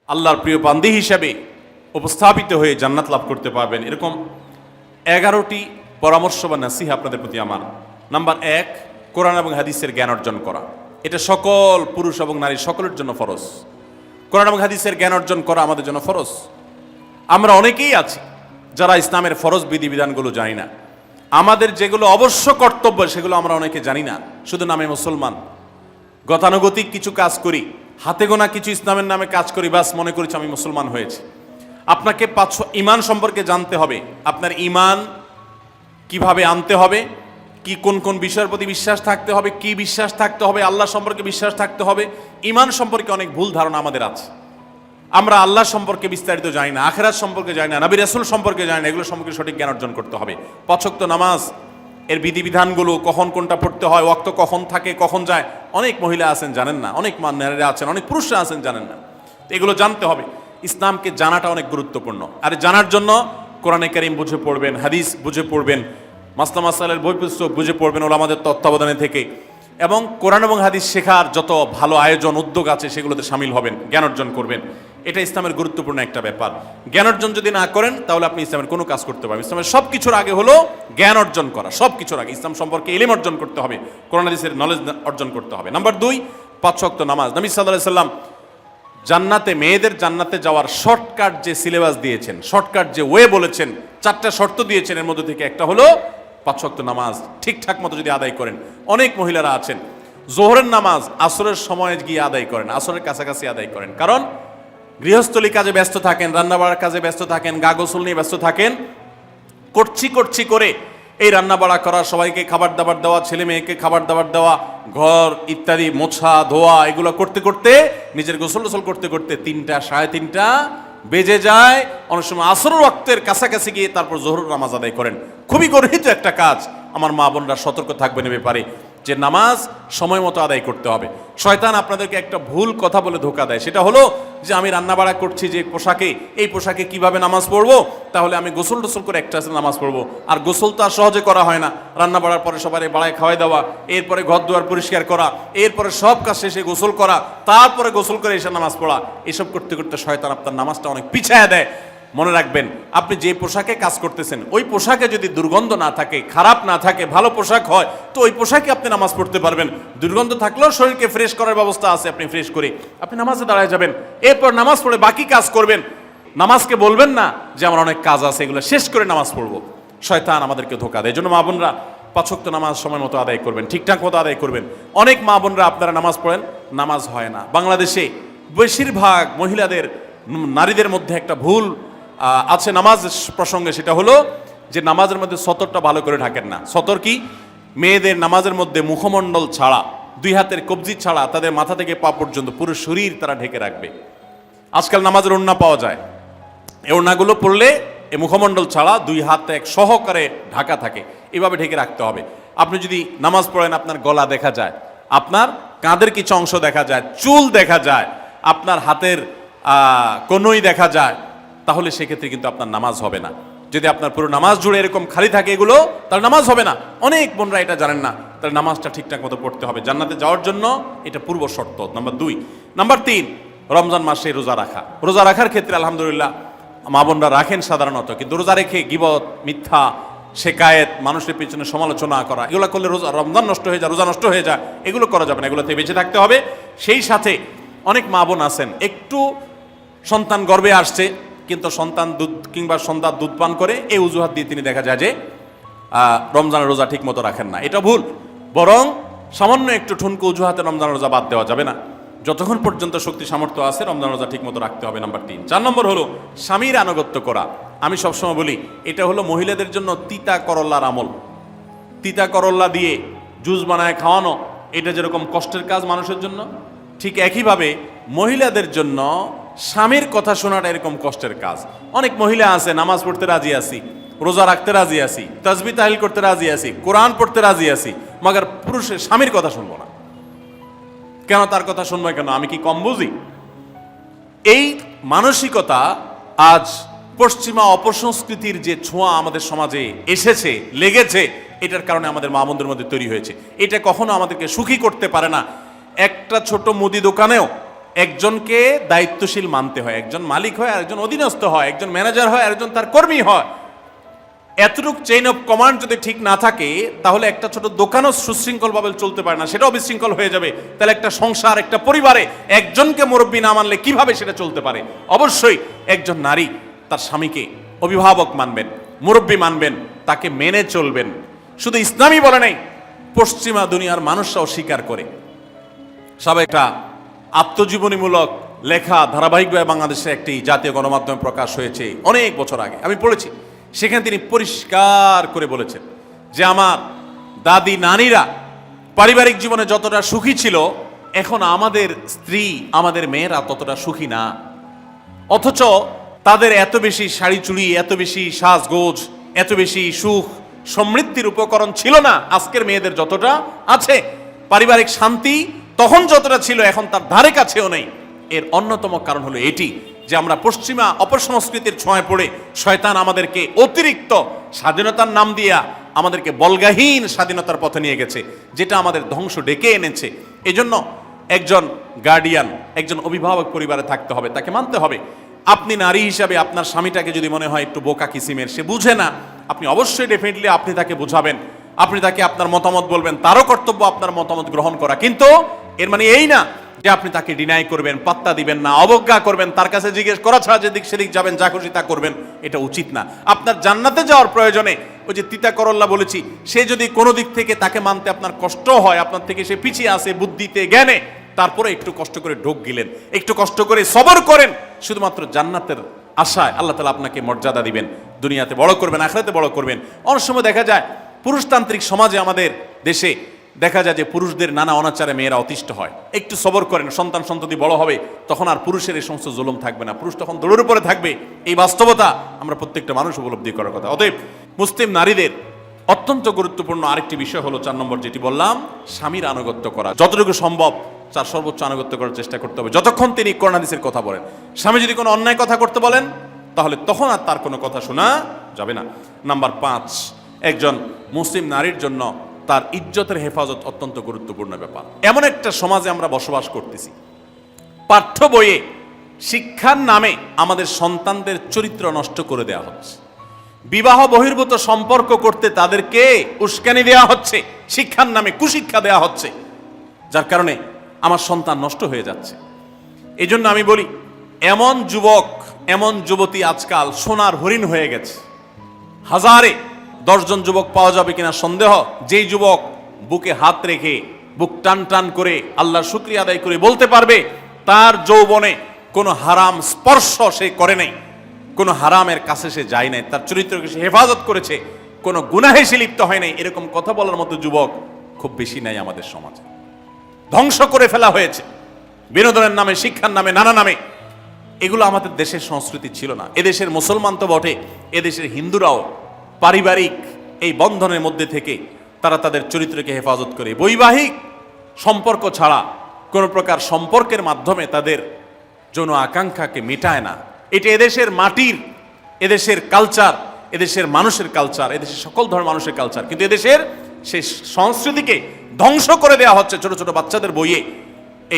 আল্লাহর প্রিয় বান্দী হিসেবে উপস্থাপিত হয়ে জান্নাত লাভ করতে পারবেন। এরকম 11টি পরামর্শ বা নাসিহা আপনাদের প্রতি আমার। নাম্বার 1, কোরআন এবং হাদিসের জ্ঞান অর্জন করা। এটা সকল পুরুষ এবং নারী সকলের জন্য ফরজ। কোরআন এবং হাদিসের জ্ঞান অর্জন করা আমাদের জন্য ফরজ। আমরা অনেকেই আছি যারা ইসলামের ফরজ বিধিবিধানগুলো জানি না। আমাদের যেগুলো অবশ্য কর্তব্য সেগুলো আমরা অনেকে জানি না, শুধু নামে মুসলমান। গতানুগতিক কিছু কাজ করি, হাতে গোনা কিছু ইসলামের নামে কাজ করি, বাস মনে করেছি আমি মুসলমান হয়েছি। আপনাকে ঈমান সম্পর্কে জানতে হবে। আপনার ঈমান কিভাবে আনতে হবে, কি কোন কোন বিষয়ের প্রতি বিশ্বাস থাকতে হবে, কি বিশ্বাস থাকতে হবে, আল্লাহ সম্পর্কে বিশ্বাস থাকতে হবে। ঈমান সম্পর্কে অনেক ভুল ধারণা আমাদের আছে। আমরা আল্লাহ সম্পর্কে বিস্তারিত জানি না, আখিরাত সম্পর্কে জানি না, নবী রাসূল সম্পর্কে জানি না। এগুলো সম্পর্কে সঠিক জ্ঞান অর্জন করতে হবে। 5 ওয়াক্ত নামাজ এর বিধিবিধানগুলো, কখন কোনটা পড়তে হয়, ওয়াক্ত কখন থাকে কখন যায়, অনেক মহিলা আছেন জানেন না, অনেক নারীরা আছেন, অনেক পুরুষরা আছেন জানেন না। এগুলো জানতে হবে। ইসলামকে জানাটা অনেক গুরুত্বপূর্ণ। আর জানার জন্য কোরআনে কারীম বুঝে পড়বেন, হাদিস বুঝে পড়বেন, মাসলা মাসাইলের বই পুস্তক বুঝে পড়বেন ওলামাদের তত্ত্বাবধানে থেকে। এবং কোরআন এবং হাদিস শেখার যত ভালো আয়োজন উদ্যোগ আছে সেগুলোতে শামিল হবেন, জ্ঞান অর্জন করবেন। এটা ইসলামের গুরুত্বপূর্ণ একটা ব্যাপার। জ্ঞান অর্জন যদি না করেন তাহলে আপনি ইসলামের কোনো কাজ করতে পারবেন। ইসলামের সব কিছুর আগে হলো জ্ঞান অর্জন করা। সব কিছুর আগে ইসলাম সম্পর্কে ইলম অর্জন করতে হবে, কোরআন হাদিসের নলেজ অর্জন করতে হবে। নাম্বার 2, 5 ওয়াক্ত নামাজ। নবী সাল্লাল্লাহু আলাইহি সাল্লাম জান্নাতে, মেয়েদের জান্নাতে যাওয়ার শর্টকাট যে সিলেবাস দিয়েছেন, শর্টকাট যে ওয়ে বলেছেন, 4টা শর্ত দিয়েছেন। এর মধ্যে থেকে একটা হলো 5 ওয়াক্ত নামাজ ঠিকঠাক মতো যদি আদায় করেন। অনেক মহিলারা আছেন জোহরের নামাজ আসরের সময় গিয়ে আদায় করেন, আসরের কাছাকাছি আদায় করেন। কারণ গৃহস্থলী কাজে ব্যস্ত থাকেন, রান্নাবাড়ার কাজে ব্যস্ত থাকেন, গা গোসল নিয়ে ব্যস্ত থাকেন। করছি করে এই রান্নাবাড়া করা, সবাইকে খাবার দাবার দেওয়া, ছেলে মেয়েকে খাবার দাবার দেওয়া, ঘর ইত্যাদি মোছা ধোয়া, এগুলো করতে করতে, নিজের গোসল টোসল করতে করতে 3টা 3:30 বেজে যায়। অনেক সময় আসরের ওয়াক্তের কাছাকাছি গিয়ে তারপর জোহরের নামাজ আদায় করেন। খুবই গর্হিত একটা কাজ। আমার মা বোনরা সতর্ক থাকবেন এ ব্যাপারে, যে নামাজ সময় মতো আদায় করতে হবে। শয়তান আপনাদেরকে একটা ভুল কথা বলে ধোঁকা দেয়। সেটা হলো যে আমি রান্নাবাড়া করছি যে পোশাকে, এই পোশাকে কিভাবে নামাজ পড়বো, তাহলে আমি গোসল টোসল করে একটা নামাজ পড়বো। আর গোসল তো আর সহজে করা হয় না। রান্নাবাড়ার পরে সবাই বাড়ায় খাওয়াই দেওয়া, এরপরে ঘর দুয়ার পরিষ্কার করা, এরপরে সব কাজ শেষে গোসল করা, তারপরে গোসল করে এসে নামাজ পড়া, এসব করতে করতে শয়তান আপনার নামাজটা অনেক পিছায়া দেয়। মনে রাখবেন, আপনি যে পোশাকে কাজ করতেছেন ওই পোশাকে যদি দুর্গন্ধ না থাকে, খারাপ না থাকে, ভালো পোশাক হয়, তো ওই পোশাকে আপনি নামাজ পড়তে পারবেন। দুর্গন্ধ থাকলেও শরীরকে ফ্রেশ করার ব্যবস্থা আছে, আপনি ফ্রেশ করে আপনি নামাজে দাঁড়ায় যাবেন। এরপর নামাজ পড়ে বাকি কাজ করবেন। নামাজকে বলবেন না যে আমার অনেক কাজ আছে, এগুলো শেষ করে নামাজ পড়বো। শয়তান আমাদেরকে ধোঁকা দেয়। এই জন্য মা বোনরা 5 ওয়াক্ত নামাজ সময় মতো আদায় করবেন, ঠিকঠাক মতো আদায় করবেন। অনেক মা বোনরা আপনারা নামাজ পড়েন, নামাজ হয় না। বাংলাদেশে বেশিরভাগ মহিলাদের, নারীদের মধ্যে একটা ভুল আছে নামাজ প্রসঙ্গে। সেটা হলো যে নামাজের মধ্যে সতরটা ভালো করে ঢাকেন না। সতর কি? মেয়েদের নামাজের মধ্যে মুখমণ্ডল ছাড়া, 2 হাতের কবজি ছাড়া তাদের মাথা থেকে পা পর্যন্ত পুরো শরীর তারা ঢেকে রাখবে। আজকাল নামাজের ওড়না পাওয়া যায়, এই ওড়নাগুলো পরলে এই মুখমণ্ডল ছাড়া 2 হাত এক সহকারে ঢাকা থাকে, এভাবে ঢেকে রাখতে হবে। আপনি যদি নামাজ পড়েন আপনার গলা দেখা যায়, আপনার কাঁধের কিছু অংশ দেখা যায়, চুল দেখা যায়, আপনার হাতের কনুই দেখা যায়, তাহলে সেক্ষেত্রে কিন্তু আপনার নামাজ হবে না। যদি আপনার পুরো নামাজ জুড়ে এরকম খালি থাকে এগুলো, তাহলে নামাজ হবে না। অনেক বোনরা এটা জানেন না, তাহলে নামাজটা ঠিকঠাক মতো পড়তে হবে। জান্নাতে যাওয়ার জন্য এটা পূর্ব শর্ত। নাম্বার 2। নাম্বার 3, রমজান মাসে রোজা রাখা। রোজা রাখার ক্ষেত্রে আলহামদুলিল্লাহ মা বোনরা রাখেন সাধারণত, কিন্তু রোজা রেখে গীবত, মিথ্যা, শেকায়েত, মানুষের পিছনে সমালোচনা করা, এগুলো করলে রমজান নষ্ট হয়ে যায়, রোজা নষ্ট হয়ে যায়। এগুলো করা যাবে না, এগুলোতে বেঁচে থাকতে হবে। সেই সাথে অনেক মা বোন আছেন একটু সন্তান গর্ভে আসছে, কিন্তু সন্তান দুধ কিংবা সন্তান দুধ পান করে, এই অজুহাত দিয়ে তিনি দেখা যায় যে রমজানের রোজা ঠিক মতো রাখেন না। এটা ভুল। বরং সামান্য একটু ঠুনকো অজুহাতে রমজান রোজা বাদ দেওয়া যাবে না। যতক্ষণ পর্যন্ত শক্তি সামর্থ্য আছে রমজান রোজা ঠিক মতো রাখতে হবে। নাম্বার 3। 4 নম্বর হলো স্বামীর আনুগত্য করা। আমি সবসময় বলি এটা হলো মহিলাদের জন্য তিতা করল্লার আমল। তিতা করল্লা দিয়ে জুস বানায় খাওয়ানো, এটা যেরকম কষ্টের কাজ মানুষের জন্য, ঠিক একইভাবে মহিলাদের জন্য স্বামীর কথা শোনাটা এরকম কষ্টের কাজ। অনেক মহিলা আছে নামাজ পড়তে রাজি আছি, রোজা রাখতে রাজি আছি, তাসবিহ তাহলিল করতে রাজি আছি, কোরআন পড়তে রাজি আছি, মগর পুরুষের স্বামীর কথা শুনবো না। কেন তার কথা শুনবো কেন? আমি কি কম বুঝি? এই মানসিকতা আজ পশ্চিমা অপসংস্কৃতির যে ছোঁয়া আমাদের সমাজে এসেছে, লেগেছে, এটার কারণে আমাদের মা বোনদের মধ্যে তৈরি হয়েছে। এটা কখনো আমাদেরকে সুখী করতে পারে না। একটা ছোট মুদি দোকানেও একজনকে দায়িত্বশীল মানতে হয়, একজন মালিক হয় আর একজন অধীনস্থ হয়, একজন ম্যানেজার হয় আর একজন তার কর্মী হয়। এতটুক চেইন অফ কমান্ড যদি ঠিক না থাকে তাহলে একটা ছোট দোকানও সুশৃঙ্খলভাবে চলতে পারে না, সেটাও বিশৃঙ্খল হয়ে যাবে। তাহলে একটা সংসার, একটা পরিবারে একজনকে মুরব্বী না মানলে কিভাবে সেটা চলতে পারে? অবশ্যই একজন নারী তার স্বামীকে অভিভাবক মানবেন, মুরব্বী মানবেন, তাকে মেনে চলবেন। শুধু ইসলামই বলে নেই, পশ্চিমা দুনিয়ার মানুষরাও স্বীকার করে। সব একটা আত্মজীবনীমূলক লেখা ধারাবাহিকভাবে বাংলাদেশে একটি জাতীয় গণমাধ্যমে প্রকাশ হয়েছে অনেক বছর আগে, আমি পড়েছি। সেখানে তিনি পরিষ্কার করে বলেছেন যে আমার দাদি নানীরা পারিবারিক জীবনে যতটা সুখী ছিল, এখন আমাদের স্ত্রী, আমাদের মেয়েরা ততটা সুখী না। অথচ তাদের এত বেশি শাড়ি চুড়ি, এত বেশি সাজগোজ, এত বেশি সুখ সমৃদ্ধির উপকরণ ছিল না আজকের মেয়েদের যতটা আছে। পারিবারিক শান্তি তখন যতটা ছিল এখন তার ধারে কাছেও নেই। এর অন্যতম কারণ হলো এটি যে আমরা পশ্চিমা অপসংস্কৃতির ছোঁয়ায় পড়ে শয়তান আমাদেরকে অতিরিক্ত স্বাধীনতার নাম দিয়া আমাদেরকে বলগাহীন স্বাধীনতার পথে নিয়ে গেছে, যেটা আমাদের ধ্বংস ডেকে এনেছে। এজন্য একজন গার্ডিয়ান, একজন অভিভাবক পরিবারে থাকতে হবে, তাকে মানতে হবে। আপনি নারী হিসাবে আপনার স্বামীটাকে যদি মনে হয় একটু বোকা কিসিমের, সে বুঝে না, আপনি অবশ্যই ডেফিনেটলি আপনি তাকে বোঝাবেন, আপনি তাকে আপনার মতামত বলবেন, তারও কর্তব্য আপনার মতামত গ্রহণ করা। কিন্তু এর মানে এই না যে আপনি তাকে ডিনাই করবেন, পাত্তা দিবেন না, অবজ্ঞা করবেন, তার কাছে জিজ্ঞেস করা ছাড়া যেদিক সেদিক যাবেন, যা খুশি তা করবেন, এটা উচিত না। আপনার জান্নাতে যাওয়ার প্রয়োজনে ওই যে তিতা করল্লা বলেছি, সে যদি কোনো দিক থেকে তাকে মানতে আপনার কষ্ট হয়, আপনার থেকে সে পিছিয়ে আসে বুদ্ধিতে জ্ঞানে, তারপরে একটু কষ্ট করে ঢোক গিলেন, একটু কষ্ট করে সবর করেন, শুধুমাত্র জান্নাতের আশায় আল্লাহ তাআলা আপনাকে মর্যাদা দিবেন, দুনিয়াতে বড় করবেন, আখিরাতে বড় করবেন। অনেক সময় দেখা যায় পুরুষতান্ত্রিক সমাজে আমাদের দেশে দেখা যায় যে পুরুষদের নানা অনাচারে মেয়েরা অতিষ্ঠ হয়। একটু সবর করেন, সন্তান সন্ততি বড় হবে, তখন আর পুরুষের এই সমস্ত জুলুম থাকবে না, পুরুষ তখন দৌড়ের উপরে থাকবে। এই বাস্তবতা আমরা প্রত্যেকটা মানুষ উপলব্ধি করার কথা। অতএব মুসলিম নারীদের অত্যন্ত গুরুত্বপূর্ণ আরেকটি বিষয় হলো 4 নম্বর যেটি বললাম, স্বামীর আনুগত্য করা। যতটুকু সম্ভব তার সর্বোচ্চ আনুগত্য করার চেষ্টা করতে হবে, যতক্ষণ তিনি কোরআন হাদিসের কথা বলেন। স্বামী যদি কোনো অন্যায় কথা করতে বলেন তাহলে তখন আর তার কোনো কথা শোনা যাবে না। নাম্বার 5, একজন মুসলিম নারীর জন্য তার ইজ্জতের হেফাজত অত্যন্ত গুরুত্বপূর্ণ ব্যাপার। এমন একটা সমাজে আমরা বসবাস করতেছি, পাঠ্য বইয়ে শিক্ষার নামে আমাদের সন্তানদের চরিত্র নষ্ট করে দেওয়া হচ্ছে, বিবাহ বহির্ভূত সম্পর্ক করতে তাদেরকে উস্কানি দেওয়া হচ্ছে, শিক্ষার নামে কুশিক্ষা দেওয়া হচ্ছে, যার কারণে আমার সন্তান নষ্ট হয়ে যাচ্ছে। এই জন্য আমি বলি, এমন যুবক, এমন যুবতী আজকাল সোনার হরিণ হয়ে গেছে। হাজারে 10 জন যুবক পাওয়া যাবে কিনা সন্দেহ, যেই যুবক বুকে হাত রেখে বুক টান টান করে আল্লাহর শুকরিয়া আদায় করে বলতে পারবে তার যৌবনে কোনো হারাম স্পর্শ সে করে নাই, কোনো হারামের কাছে সে যায় নাই, তার চরিত্রকে সে হেফাজত করেছে, কোনো গুনাহে সে লিপ্ত হয় নাই, এরকম কথা বলার মতো যুবক খুব বেশি নাই আমাদের সমাজে। ধ্বংস করে ফেলা হয়েছে বিনোদনের নামে, শিক্ষার নামে, নানা নামে। এগুলো আমাদের দেশের সংস্কৃতি ছিল না। এদেশের মুসলমান তো বটে, এদেশের হিন্দুরাও পারিবারিক এই বন্ধনের মধ্যে থেকে তারা তাদের চরিত্রকে হেফাজত করে বৈবাহিক সম্পর্ক ছাড়া কোনো প্রকার সম্পর্কের মাধ্যমে তাদের যৌন আকাঙ্ক্ষাকে মেটায় না। এটা এদেশের মাটির, এদেশের কালচার, এদেশের মানুষের কালচার, এদেশের সকল ধরনের মানুষের কালচার, কিন্তু এদেশের সেই সংস্কৃতিকে ধ্বংস করে দেওয়া হচ্ছে ছোট ছোট বাচ্চাদের বইয়ে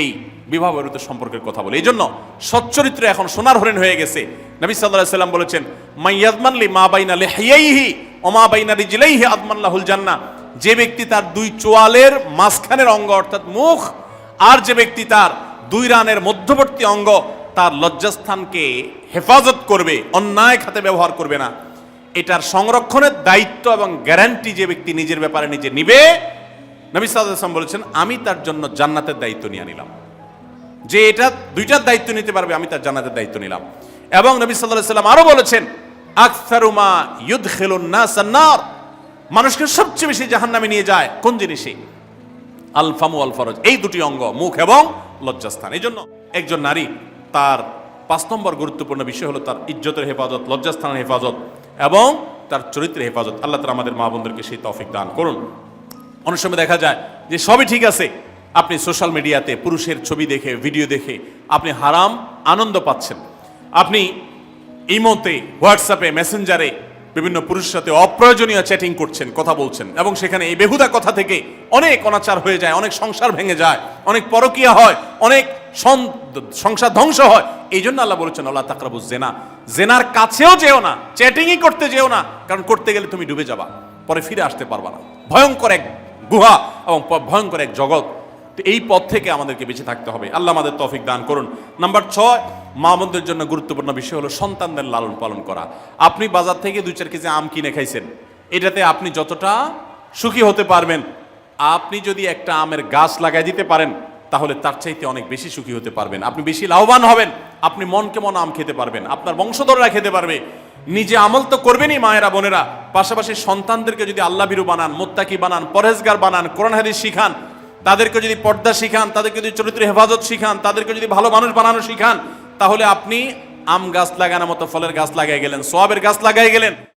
এই বিবাহ বহির্ভূত সম্পর্কের কথা বলে। এই জন্য সচ্চরিত্র এখন সোনার হরিণ হয়ে গেছে। নবী সাল্লাল্লাহু আলাইহি সাল্লাম বলেছেন, মাইয়াদমান লি মা বাইনা লিহিয়াইহি ওয়া মা বাইনা রিজলাইহি আদমান লাহুল জান্নাহ। যে ব্যক্তি তার 2 চোয়ালের মাঝখানের অঙ্গ অর্থাৎ মুখ, আর যে ব্যক্তি তার 2 রানের মধ্যবর্তী অঙ্গ, তার লজ্জাস্থানকে হেফাজত করবে, অন্যায় খাতে ব্যবহার করবে না, এটার সংরক্ষণের দায়িত্ব এবং গ্যারান্টি যে ব্যক্তি নিজের ব্যাপারে নিজে নিবে, নবী সাল্লাল্লাহু আলাইহি ওয়াসাল্লাম বলেছেন, আমি তার জন্য জান্নাতের দায়িত্ব নিয়ে নিলাম। যে এটা 2টার দায়িত্ব নিতে পারবে, আমি তার জান্নাতের দায়িত্ব নিলাম। এবং নবী সাল্লাল্লাহু আলাইহি ওয়াসাল্লাম আরো বলেছেন, আকসারু মা ইউদখিলুন নাস আন-নার, মানুষকে সবচেয়ে বেশি জাহান্নামে নিয়ে যায় কোন জিনিসে? আল ফামু ওয়াল ফরজ, এই 2টি অঙ্গ, মুখ এবং লজ্জাস্থান। এই জন্য একজন নারী তার 5 নম্বর গুরুত্বপূর্ণ বিষয় হলো তার ইজ্জতের হেফাজত, লজ্জাস্থানের হেফাজত এবং তার চরিত্রের হেফাজত। আল্লাহ তাআলা আমাদের মা বোনদেরকে সেই তৌফিক দান করুন। অনেক সময় দেখা যায় যে সবই ঠিক আছে, আপনি সোশ্যাল মিডিয়াতে পুরুষের ছবি দেখে, ভিডিও দেখে আপনি হারাম আনন্দ পাচ্ছেন, আপনি ইমোতে, হোয়াটসঅ্যাপে, মেসেঞ্জারে বিভিন্ন পুরুষের সাথে অপ্রয়োজনীয় চ্যাটিং করছেন, কথা বলছেন, এবং সেখানে এই বেহুদা কথা থেকে অনেক অনাচার হয়ে যায়, অনেক সংসার ভেঙে যায়, অনেক পরকীয়া হয়, অনেক সংসার ধ্বংস হয়। এই জন্য আল্লাহ বলেছেন আল্লাহ তাকরাবুজ জেনা, জেনার কাছেও যেও না, চ্যাটিংই করতে যেও না, কারণ করতে গেলে তুমি ডুবে যাবা, পরে ফিরে আসতে পারবা না। ভয়ঙ্কর এক গুহা এবং ভয়ঙ্কর এক জগৎ। তো এই পথ থেকে আমাদেরকে বেঁচে থাকতে হবে। আল্লাহ আমাদের তৌফিক দান করুন। নাম্বার 6, মা বোনদের জন্য গুরুত্বপূর্ণ বিষয় হলো সন্তানদের লালন পালন করা। আপনি বাজার থেকে 2-4 কেজি আম কিনে খাইছেন, এটাতে আপনি যতটা সুখী হতে পারবেন, আপনি যদি একটা আমের গাছ লাগাই দিতে পারেন তাহলে তার চাইতে অনেক বেশি সুখী হতে পারবেন, আপনি বেশি লাভবান হবেন, আপনি মনকে মন আম খেতে পারবেন, আপনার বংশধররা খেতে পারবে। নিজে আমল তো করবেনই মায়েরা বোনেরা, পাশাপাশি সন্তানদেরকে যদি আল্লাহ ভীরু বানান, মুত্তাকি বানান, পরহেজগার বানান, কোরআন হাদিস শিখান, তাদেরকে যদি পর্দা শিখান, তাদেরকে যদি চরিত্র হেফাজত শিখান, তাদেরকে যদি ভালো মানুষ বানানো শিখান, তাহলে আপনি আম গাছ লাগানোর মতো ফলের গাছ লাগাই গেলেন, সওয়াবের গাছ লাগাই গেলেন।